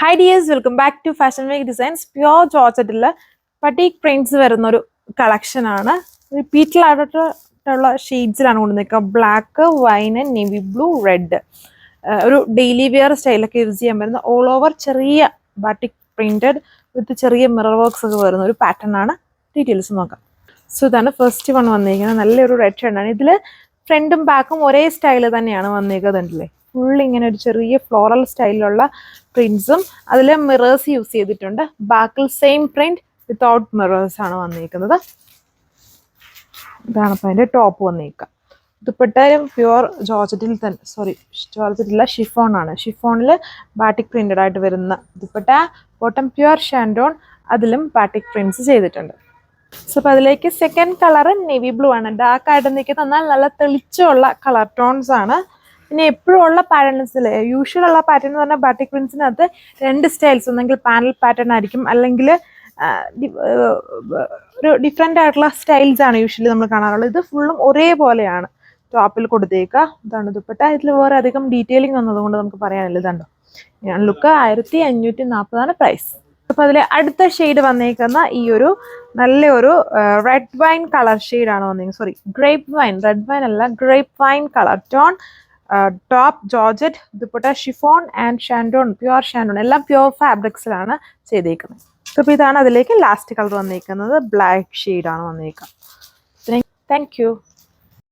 Hi dears, welcome back to Fashion Week Designs. Pure Georgette batik prints വരുന്ന ഒരു collection ആണ്. Repeated ആയിട്ടുള്ള ഷെയ്ഡ്സിലാണ് കൊണ്ടുവന്നിരിക്കുക. Black, wine, navy blue, red. ഒരു ഡെയിലി വെയർ സ്റ്റൈലൊക്കെ യൂസ് ചെയ്യാൻ പറ്റുന്ന ഓൾ ഓവർ ചെറിയ ബാറ്റിക് പ്രിന്റഡ് വിത്ത് ചെറിയ മിറർ വർക്ക്സ് ഒക്കെ വരുന്ന ഒരു പാറ്റേൺ ആണ്. ഡീറ്റെയിൽസ് നോക്കാം. സോ ഇതാണ് ഫസ്റ്റ് വൺ വന്നിരിക്കുന്നത്. നല്ലൊരു റെഡ് ഷെയ്ഡാണ്. ഇതിൽ ഫ്രണ്ടും ബാക്കും ഒരേ സ്റ്റൈൽ തന്നെയാണ് വന്നിരിക്കുന്നത്. ഫുൾ ഇങ്ങനെ ഒരു ചെറിയ ഫ്ലോറൽ സ്റ്റൈലിലുള്ള പ്രിന്റ്സും അതിൽ മിറേഴ്സ് യൂസ് ചെയ്തിട്ടുണ്ട്. ബാക്കിൽ സെയിം പ്രിന്റ് വിത്തൗട്ട് മിറേഴ്സ് ആണ് വന്നിരിക്കുന്നത്. ഇതാണ് അപ്പോൾ അതിൻ്റെ ടോപ്പ് വന്നിരിക്കുക. ദുപ്പട്ടയും പ്യുവർ ജോർജറ്റിൽ തന്നെ, ജോർജറ്റില്ല, ഷിഫോൺ ആണ്. ഷിഫോണിൽ ബാറ്റിക് പ്രിന്റഡ് ആയിട്ട് വരുന്ന ദുപ്പട്ട. ബോട്ടം പ്യുവർ ഷാൻഡോൺ, അതിലും ബാറ്റിക് പ്രിന്റ്സ് ചെയ്തിട്ടുണ്ട്. സോ അപ്പോൾ അതിലേക്ക് സെക്കൻഡ് കളർ നേവി ബ്ലൂ ആണ്. ഡാർക്ക് ആയിട്ട് നിൽക്കുന്ന എന്നാൽ നല്ല തെളിച്ചമുള്ള കളർ ടോൺസ് ആണ്. പിന്നെ എപ്പോഴും ഉള്ള പാറ്റേൺസിൽ യൂഷ്വൽ ഉള്ള പാറ്റേൺ എന്ന് പറഞ്ഞാൽ ബാറ്റിക് പ്രിന്റ്സിനകത്ത് രണ്ട് സ്റ്റൈൽസ്, ഒന്നെങ്കിൽ പാനൽ പാറ്റേൺ ആയിരിക്കും, അല്ലെങ്കിൽ ഒരു ഡിഫറെൻ്റ് ആയിട്ടുള്ള സ്റ്റൈൽസ് ആണ് യൂഷ്വലി നമ്മൾ കാണാറുള്ളത്. ഇത് ഫുള്ളും ഒരേപോലെയാണ് ടോപ്പിൽ കൊടുത്തേക്കുക. ഇതാണ് ദുപ്പട്ട. ഇതിൽ വേറെ അധികം ഡീറ്റെയിലിംഗ് വന്നതുകൊണ്ട് നമുക്ക് പറയാനില്ല. ഇതുണ്ടോ, ഞാൻ ലുക്ക് 1540 പ്രൈസ്. അപ്പോൾ അതിൽ അടുത്ത ഷെയ്ഡ് വന്നേക്കുന്ന ഈ ഒരു നല്ലൊരു റെഡ് വൈൻ കളർ ഷെയ്ഡാണ് വന്നിരിക്കുന്നത്. ഗ്രേപ്പ് വൈൻ, റെഡ് വൈൻ അല്ല, grape wine colour tone. Top georgette, dupatta chiffon and shantoon, pure shantoon, എല്ലാം പ്യുവർ ഫാബ്രിക്സിലാണ് ചെയ്തേക്കുന്നത്. അപ്പോൾ ഇതാണ് അതിലേക്ക് ലാസ്റ്റ് കളർ വന്നിരിക്കുന്നത്. ബ്ലാക്ക് ഷെയ്ഡാണ് വന്നിരിക്കുന്നത്. Thank you.